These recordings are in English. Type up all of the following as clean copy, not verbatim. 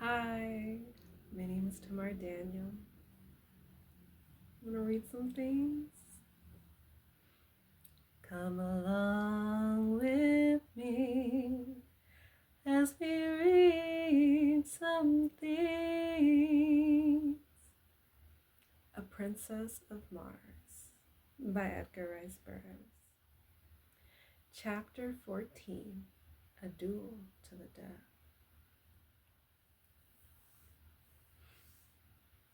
Hi, my name is Tamar Daniel. I'm gonna read some things. Come along with me as we read some things. A Princess of Mars by Edgar Rice Burroughs. Chapter 14, A Duel to the Death.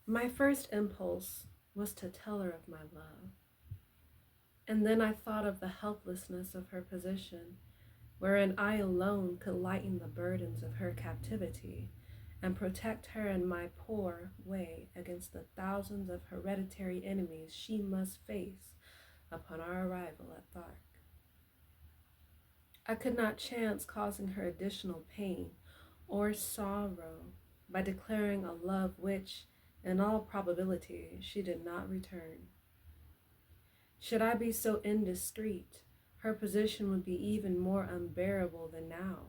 My first impulse was to tell her of my love. And then I thought of the helplessness of her position, wherein I alone could lighten the burdens of her captivity and protect her in my poor way against the thousands of hereditary enemies she must face upon our arrival at Thark. I could not chance causing her additional pain or sorrow by declaring a love which, in all probability, she did not return. Should I be so indiscreet, her position would be even more unbearable than now,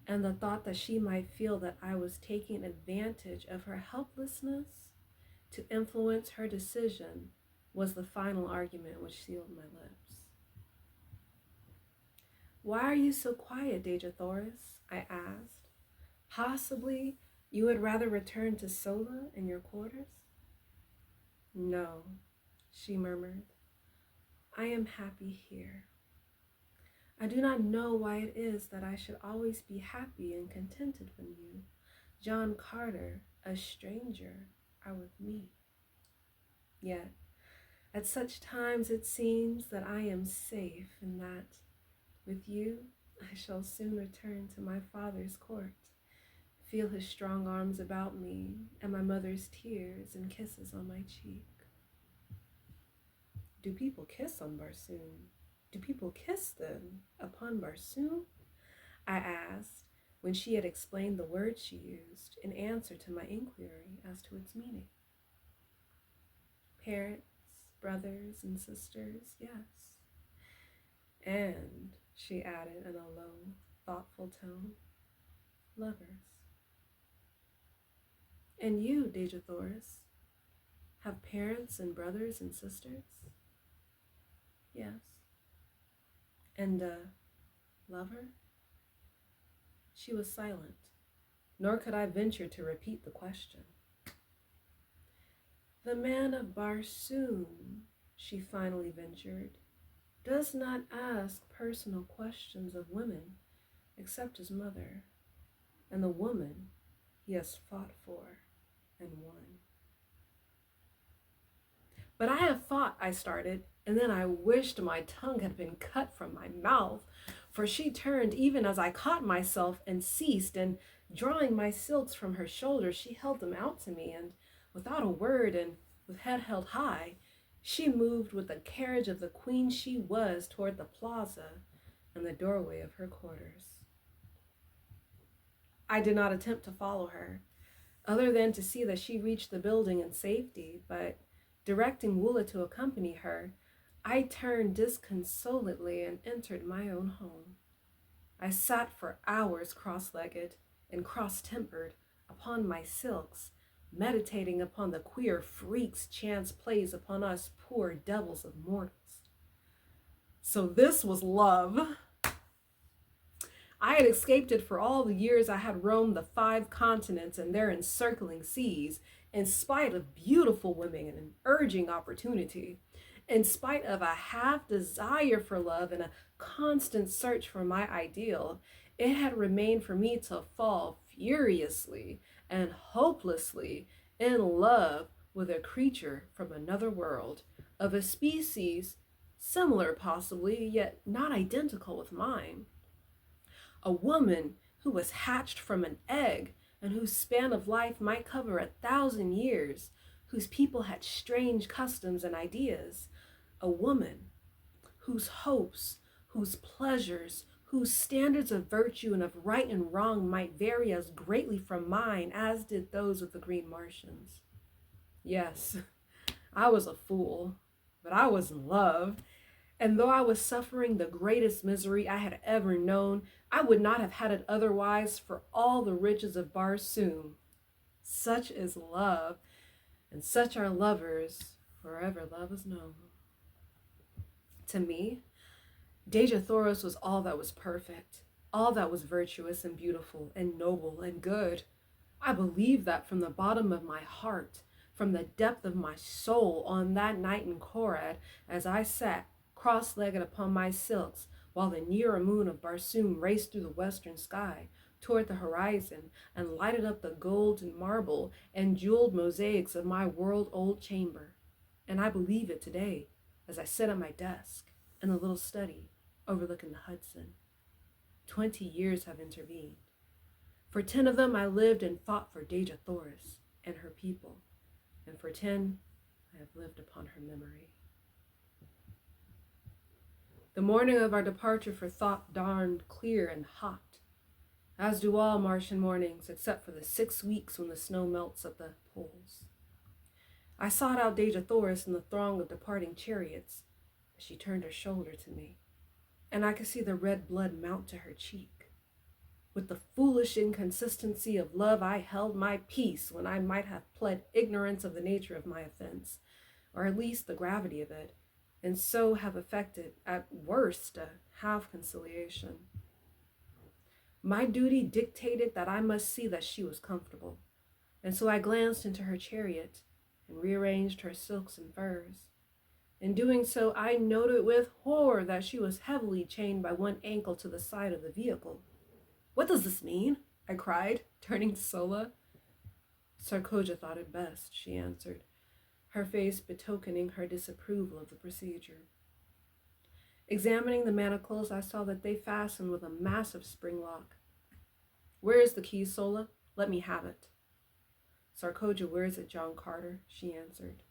and the thought that she might feel that I was taking advantage of her helplessness to influence her decision was the final argument which sealed my lips. "Why are you so quiet, Dejathoris?" I asked. "Possibly you would rather return to Sola in your quarters?" "No," she murmured. "I am happy here. I do not know why it is that I should always be happy and contented when you, John Carter, a stranger, are with me. Yet, at such times it seems that I am safe and that, with you, I shall soon return to my father's court, feel his strong arms about me and my mother's tears and kisses on my cheek." "Do people kiss on Barsoom? Do people kiss, then, upon Barsoom?" I asked, when she had explained the word she used in answer to my inquiry as to its meaning. "Parents, brothers, and sisters, yes. And," she added in a low, thoughtful tone, "lovers." "And you, Dejathoris, have parents and brothers and sisters?" "Yes." "And a lover?" She was silent, nor could I venture to repeat the question. "The man of Barsoom," she finally ventured, "does not ask personal questions of women except his mother, and the woman he has fought for and won." "But I have fought," I started, and then I wished my tongue had been cut from my mouth, for she turned even as I caught myself and ceased, and drawing my silks from her shoulders, she held them out to me, and without a word and with head held high, she moved with the carriage of the queen she was toward the plaza and the doorway of her quarters. I did not attempt to follow her, other than to see that she reached the building in safety, but directing Woola to accompany her, I turned disconsolately and entered my own home. I sat for hours cross-legged and cross-tempered upon my silks, meditating upon the queer freaks chance plays upon us poor devils of mortals. So this was love. I had escaped it for all the years I had roamed the 5 continents and their encircling seas, in spite of beautiful women and an urging opportunity, in spite of a half desire for love and a constant search for my ideal. It had remained for me to fall furiously and hopelessly in love with a creature from another world, of a species similar possibly, yet not identical with mine. A woman who was hatched from an egg and whose span of life might cover 1,000 years, whose people had strange customs and ideas. A woman whose hopes, whose pleasures, whose standards of virtue and of right and wrong might vary as greatly from mine as did those of the Green Martians. Yes, I was a fool, but I was in love. And though I was suffering the greatest misery I had ever known, I would not have had it otherwise for all the riches of Barsoom. Such is love, and such are lovers wherever love is known. To me, Dejah Thoris was all that was perfect, all that was virtuous and beautiful and noble and good. I believe that from the bottom of my heart, from the depth of my soul, on that night in Korad, as I sat cross-legged upon my silks, while the nearer moon of Barsoom raced through the western sky toward the horizon and lighted up the gold and marble and jeweled mosaics of my world-old chamber. And I believe it today, as I sit at my desk in the little study overlooking the Hudson. 20 years have intervened. For 10 of them, I lived and fought for Dejah Thoris and her people. And for 10, I have lived upon her memory. The morning of our departure for Thought dawned clear and hot, as do all Martian mornings, except for the 6 weeks when the snow melts at the poles. I sought out Dejah Thoris in the throng of departing chariots, as she turned her shoulder to me, and I could see the red blood mount to her cheek. With the foolish inconsistency of love, I held my peace when I might have pled ignorance of the nature of my offense, or at least the gravity of it, and so have effected, at worst, a half conciliation. My duty dictated that I must see that she was comfortable, and so I glanced into her chariot and rearranged her silks and furs. In doing so, I noted with horror that she was heavily chained by one ankle to the side of the vehicle. "What does this mean?" I cried, turning to Sola. "Sarkoja thought it best," she answered, her face betokening her disapproval of the procedure. Examining the manacles, I saw that they fastened with a massive spring lock. "Where is the key, Sola? Let me have it." "Sarkoja wears it, John Carter," she answered.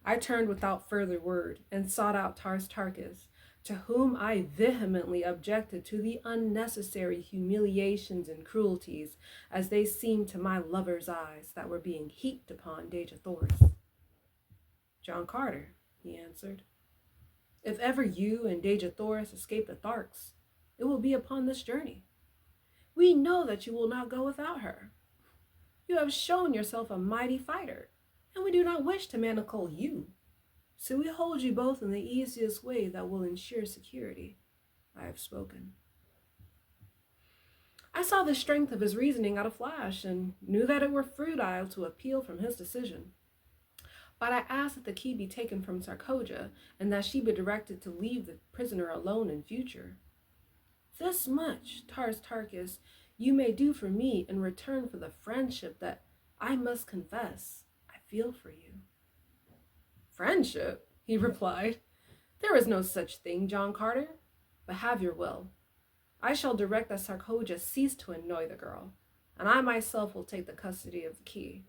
I turned without further word and sought out Tars Tarkas, to whom I vehemently objected to the unnecessary humiliations and cruelties, as they seemed to my lover's eyes, that were being heaped upon Dejah Thoris. "John Carter," he answered, "if ever you and Dejah Thoris escape the Tharks, it will be upon this journey. We know that you will not go without her. You have shown yourself a mighty fighter, and we do not wish to manacle you. So we hold you both in the easiest way that will ensure security. I have spoken." I saw the strength of his reasoning at a flash, and knew that it were futile to appeal from his decision. But I asked that the key be taken from Sarkoja, and that she be directed to leave the prisoner alone in future. "This much, Tars Tarkas, you may do for me in return for the friendship that I must confess I feel for you." "Friendship?" he replied. "There is no such thing, John Carter. But have your will. I shall direct that Sarkoja cease to annoy the girl, and I myself will take the custody of the key."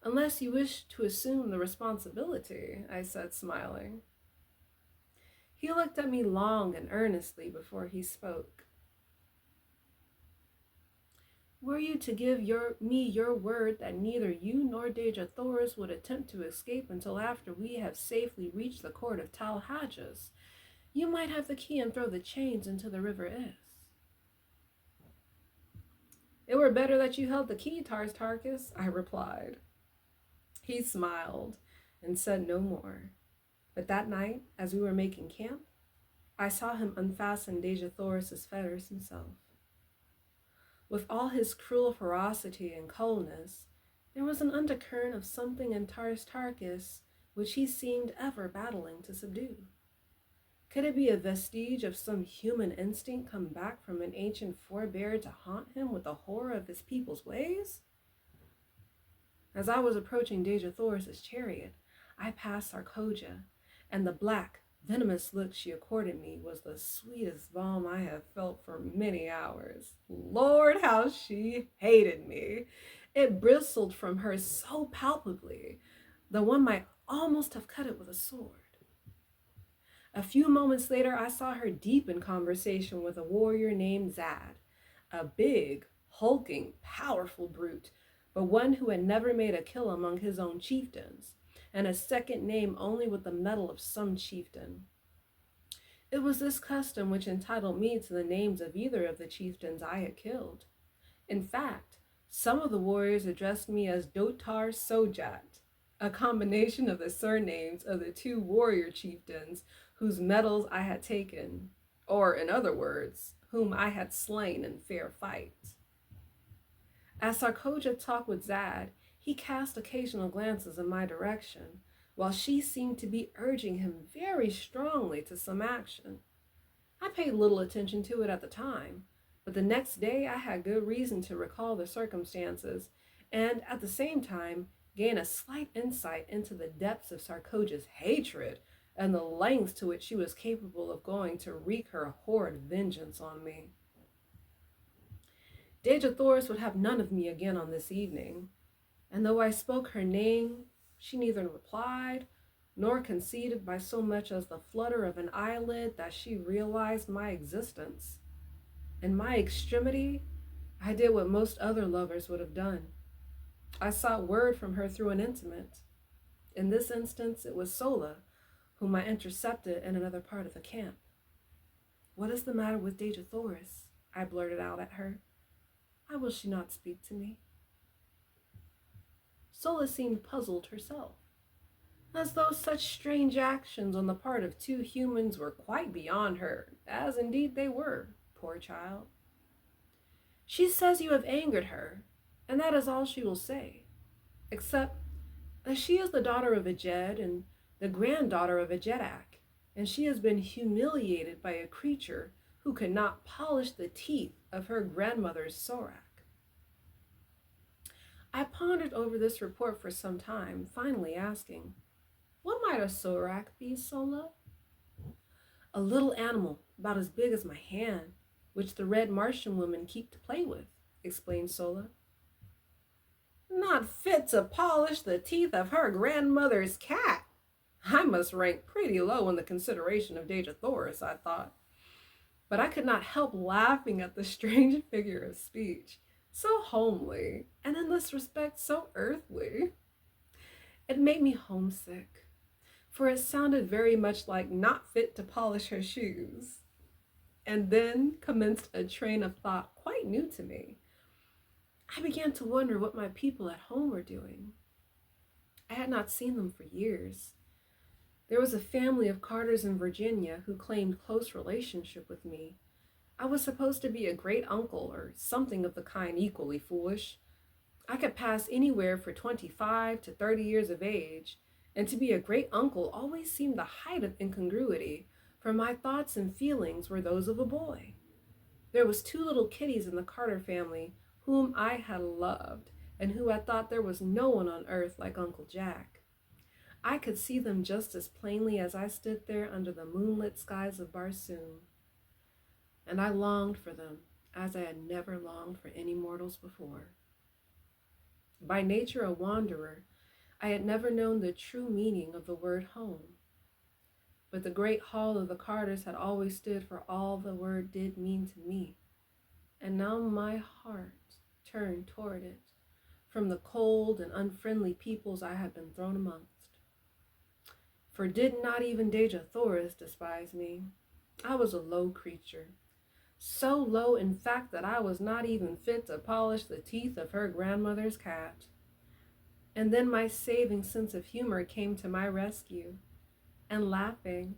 "Unless you wish to assume the responsibility," I said, smiling. He looked at me long and earnestly before he spoke. "Were you to give me your word that neither you nor Dejah Thoris would attempt to escape until after we have safely reached the court of Tal Hajjas, you might have the key and throw the chains into the river Is." "It were better that you held the key, Tars Tarkas," I replied. He smiled and said no more. But that night, as we were making camp, I saw him unfasten Dejah Thoris's fetters himself. With all his cruel ferocity and coldness, there was an undercurrent of something in Tars Tarkas which he seemed ever battling to subdue. Could it be a vestige of some human instinct come back from an ancient forebear to haunt him with the horror of his people's ways? As I was approaching Dejah Thoris's chariot, I passed Sarkoja, and the black, venomous look she accorded me was the sweetest balm I have felt for many hours. Lord, how she hated me! It bristled from her so palpably that one might almost have cut it with a sword. A few moments later, I saw her deep in conversation with a warrior named Zad, a big, hulking, powerful brute, but one who had never made a kill among his own chieftains, and a second name only with the medal of some chieftain. It was this custom which entitled me to the names of either of the chieftains I had killed. In fact, Some of the warriors addressed me as Dotar Sojat, a combination of the surnames of the two warrior chieftains whose medals I had taken, or in other words, whom I had slain in fair fight. As Sarkoja talked with Zad, he cast occasional glances in my direction, while she seemed to be urging him very strongly to some action. I paid little attention to it at the time, but the next day I had good reason to recall the circumstances and at the same time gain a slight insight into the depths of Sarkoja's hatred and the lengths to which she was capable of going to wreak her horrid vengeance on me. Dejah Thoris would have none of me again on this evening, and though I spoke her name, she neither replied nor conceded by so much as the flutter of an eyelid that she realized my existence. In my extremity, I did what most other lovers would have done. I sought word from her through an intimate. In this instance, it was Sola, whom I intercepted in another part of the camp. "What is the matter with Dejah Thoris?" I blurted out at her. "Why will she not speak to me?" Sola seemed puzzled herself, as though such strange actions on the part of two humans were quite beyond her, as indeed they were, poor child. "She says you have angered her, and that is all she will say, except that she is the daughter of a Jed and the granddaughter of a Jedak, and she has been humiliated by a creature who could not polish the teeth of her grandmother's Sorak." I pondered over this report for some time, finally asking, "What might a Sorak be, Sola?" "A little animal about as big as my hand, which the red Martian women keep to play with," explained Sola. "Not fit to polish the teeth of her grandmother's cat. I must rank pretty low in the consideration of Dejah Thoris," I thought. But I could not help laughing at the strange figure of speech, so homely, and in this respect so earthly. It made me homesick, for it sounded very much like not fit to polish her shoes. And then commenced a train of thought quite new to me. I began to wonder what my people at home were doing. I had not seen them for years. There was a family of Carters in Virginia who claimed close relationship with me. I was supposed to be a great uncle or something of the kind equally foolish. I could pass anywhere for 25 to 30 years of age, and to be a great uncle always seemed the height of incongruity, for my thoughts and feelings were those of a boy. There was two little kiddies in the Carter family whom I had loved, and who I thought there was no one on earth like Uncle Jack. I could see them just as plainly as I stood there under the moonlit skies of Barsoom, and I longed for them as I had never longed for any mortals before. By nature a wanderer, I had never known the true meaning of the word home. But the great hall of the Carters had always stood for all the word did mean to me, and now my heart turned toward it from the cold and unfriendly peoples I had been thrown amongst. For did not even Dejah Thoris despise me? I was a low creature, so low in fact that I was not even fit to polish the teeth of her grandmother's cat. And then my saving sense of humor came to my rescue, and laughing,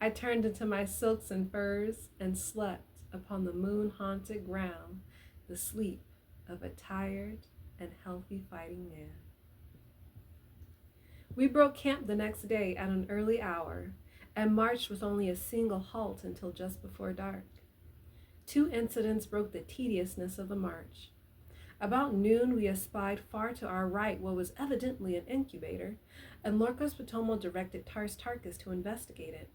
I turned into my silks and furs and slept upon the moon-haunted ground the sleep of a tired and healthy fighting man. We broke camp the next day at an early hour and marched with only a single halt until just before dark. Two incidents broke the tediousness of the march. About noon, we espied far to our right what was evidently an incubator, and Lorcas Potomo directed Tars Tarkas to investigate it.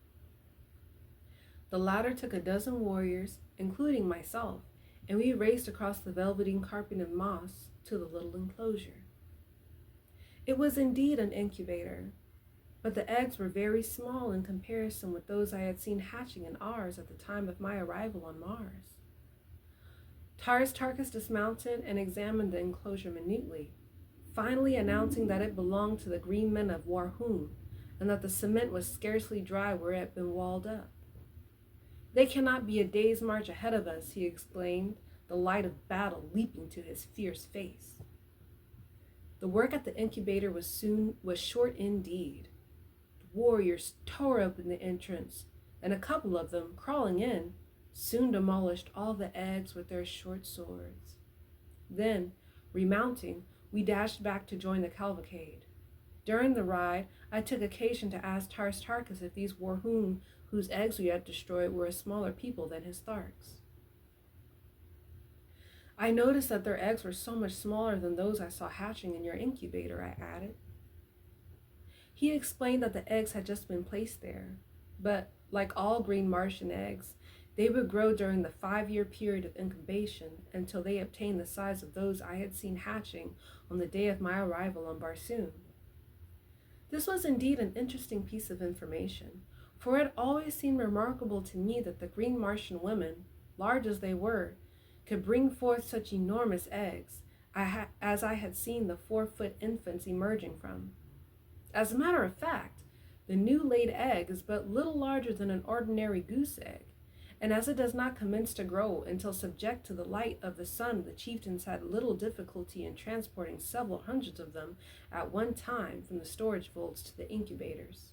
The latter took a dozen warriors, including myself, and we raced across the velveteen carpet of moss to the little enclosure. It was indeed an incubator, but the eggs were very small in comparison with those I had seen hatching in ours at the time of my arrival on Mars. Tars Tarkas dismounted and examined the enclosure minutely, finally announcing that it belonged to the green men of Warhoon, and that the cement was scarcely dry where it had been walled up. "They cannot be a day's march ahead of us," he exclaimed, the light of battle leaping to his fierce face. The work at the incubator was short indeed. The warriors tore open the entrance, and a couple of them, crawling in, soon demolished all the eggs with their short swords. Then, remounting, we dashed back to join the cavalcade. During the ride, I took occasion to ask Tars Tarkas if these Warhoon whose eggs we had destroyed were a smaller people than his Tharks. I noticed that their eggs were so much smaller than those I saw hatching in your incubator, I added. He explained that the eggs had just been placed there, but like all green Martian eggs, they would grow during the 5-year period of incubation until they obtained the size of those I had seen hatching on the day of my arrival on Barsoom. This was indeed an interesting piece of information, for it always seemed remarkable to me that the green Martian women, large as they were, could bring forth such enormous eggs as I had seen the 4-foot infants emerging from. As a matter of fact, the new laid egg is but little larger than an ordinary goose egg, and as it does not commence to grow until subject to the light of the sun, the chieftains had little difficulty in transporting several hundreds of them at one time from the storage vaults to the incubators.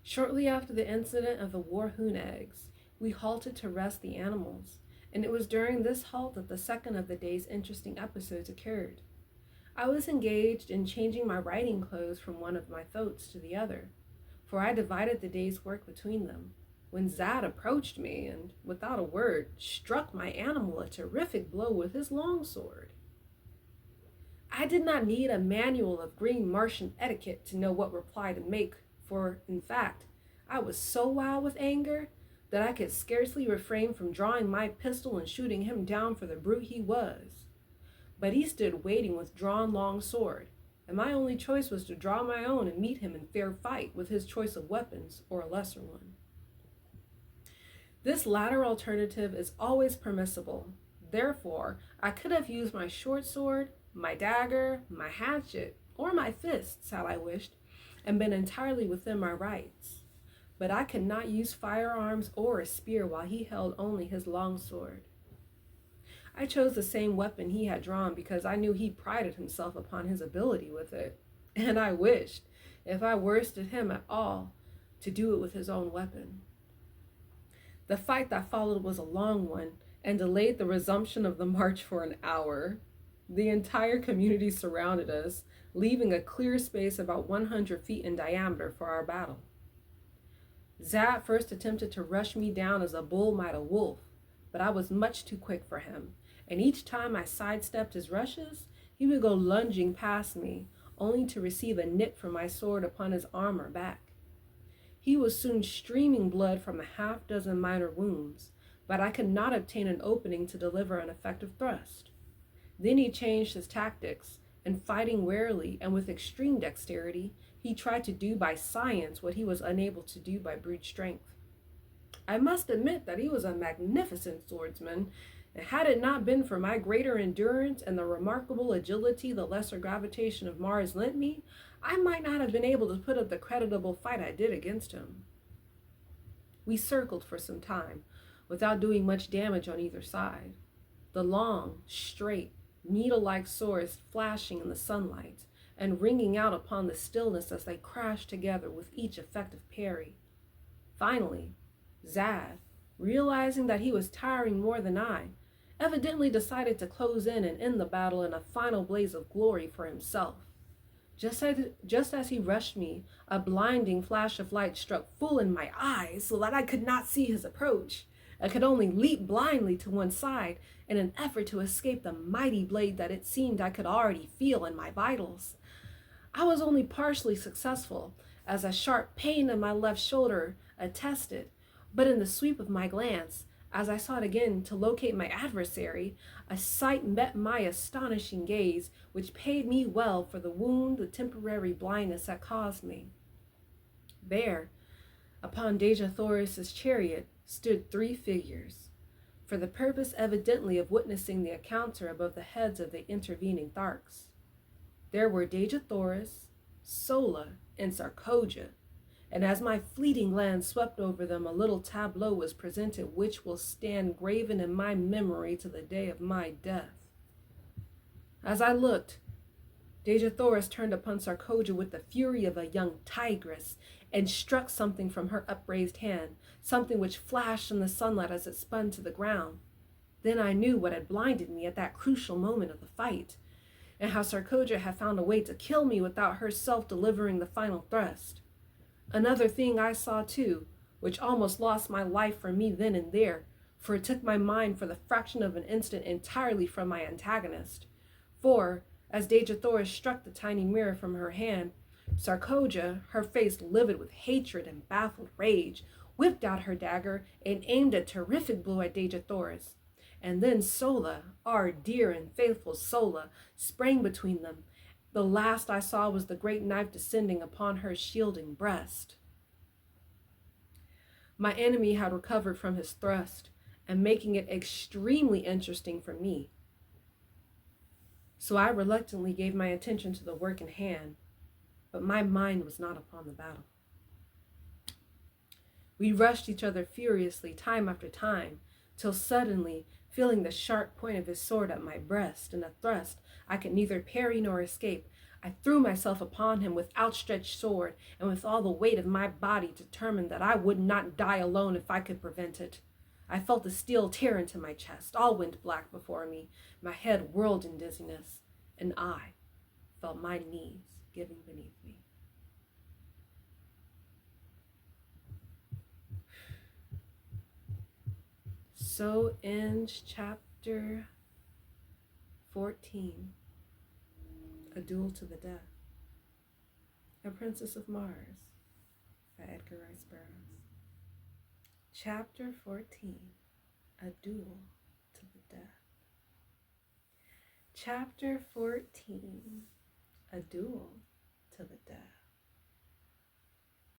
Shortly after the incident of the Warhoon eggs, we halted to rest the animals, and it was during this halt that the second of the day's interesting episodes occurred. I was engaged in changing my riding clothes from one of my thoats to the other, for I divided the day's work between them, when Zad approached me and, without a word, struck my animal a terrific blow with his longsword. I did not need a manual of green Martian etiquette to know what reply to make, for, in fact, I was so wild with anger that I could scarcely refrain from drawing my pistol and shooting him down for the brute he was. But he stood waiting with drawn long sword, and my only choice was to draw my own and meet him in fair fight with his choice of weapons or a lesser one. This latter alternative is always permissible. Therefore, I could have used my short sword, my dagger, my hatchet, or my fists, had I wished, and been entirely within my rights. But I could not use firearms or a spear while he held only his longsword. I chose the same weapon he had drawn because I knew he prided himself upon his ability with it, and I wished, if I worsted him at all, to do it with his own weapon. The fight that followed was a long one and delayed the resumption of the march for an hour. The entire community surrounded us, leaving a clear space about 100 feet in diameter for our battle. Zad first attempted to rush me down as a bull might a wolf, but I was much too quick for him, and each time I sidestepped his rushes, he would go lunging past me, only to receive a nip from my sword upon his arm or back. He was soon streaming blood from a half-dozen minor wounds, but I could not obtain an opening to deliver an effective thrust. Then he changed his tactics, and fighting warily and with extreme dexterity, he tried to do by science what he was unable to do by brute strength. I must admit that he was a magnificent swordsman, and had it not been for my greater endurance and the remarkable agility the lesser gravitation of Mars lent me, I might not have been able to put up the creditable fight I did against him. We circled for some time, without doing much damage on either side, the long, straight, needle-like swords flashing in the sunlight and ringing out upon the stillness as they crashed together with each effective parry. Finally, Zad, realizing that he was tiring more than I, evidently decided to close in and end the battle in a final blaze of glory for himself. Just as he rushed me, a blinding flash of light struck full in my eyes so that I could not see his approach. I could only leap blindly to one side in an effort to escape the mighty blade that it seemed I could already feel in my vitals. I was only partially successful, as a sharp pain in my left shoulder attested, but in the sweep of my glance, as I sought again to locate my adversary, a sight met my astonishing gaze, which paid me well for the wound the temporary blindness had caused me. There, upon Dejah Thoris's chariot, stood 3 figures, for the purpose evidently of witnessing the encounter above the heads of the intervening Tharks. There were Dejah Thoris, Sola, and Sarkoja, and as my fleeting glance swept over them, a little tableau was presented which will stand graven in my memory to the day of my death. As I looked, Dejah Thoris turned upon Sarkoja with the fury of a young tigress and struck something from her upraised hand, something which flashed in the sunlight as it spun to the ground. Then I knew what had blinded me at that crucial moment of the fight, and how Sarkoja had found a way to kill me without herself delivering the final thrust. Another thing I saw too, which almost lost my life for me then and there, for it took my mind for the fraction of an instant entirely from my antagonist. For, as Dejah Thoris struck the tiny mirror from her hand, Sarkoja, her face livid with hatred and baffled rage, whipped out her dagger and aimed a terrific blow at Dejah Thoris. And then Sola, our dear and faithful Sola, sprang between them. The last I saw was the great knife descending upon her shielding breast. My enemy had recovered from his thrust, and making it extremely interesting for me. So I reluctantly gave my attention to the work in hand, but my mind was not upon the battle. We rushed each other furiously time after time, till suddenly, feeling the sharp point of his sword at my breast in a thrust I could neither parry nor escape, I threw myself upon him with outstretched sword, and with all the weight of my body determined that I would not die alone if I could prevent it. I felt the steel tear into my chest, all went black before me, my head whirled in dizziness, and I felt my knees giving beneath me. So ends chapter 14, A Duel to the Death. A Princess of Mars by Edgar Rice Burroughs. Chapter 14, A Duel to the Death. Chapter 14,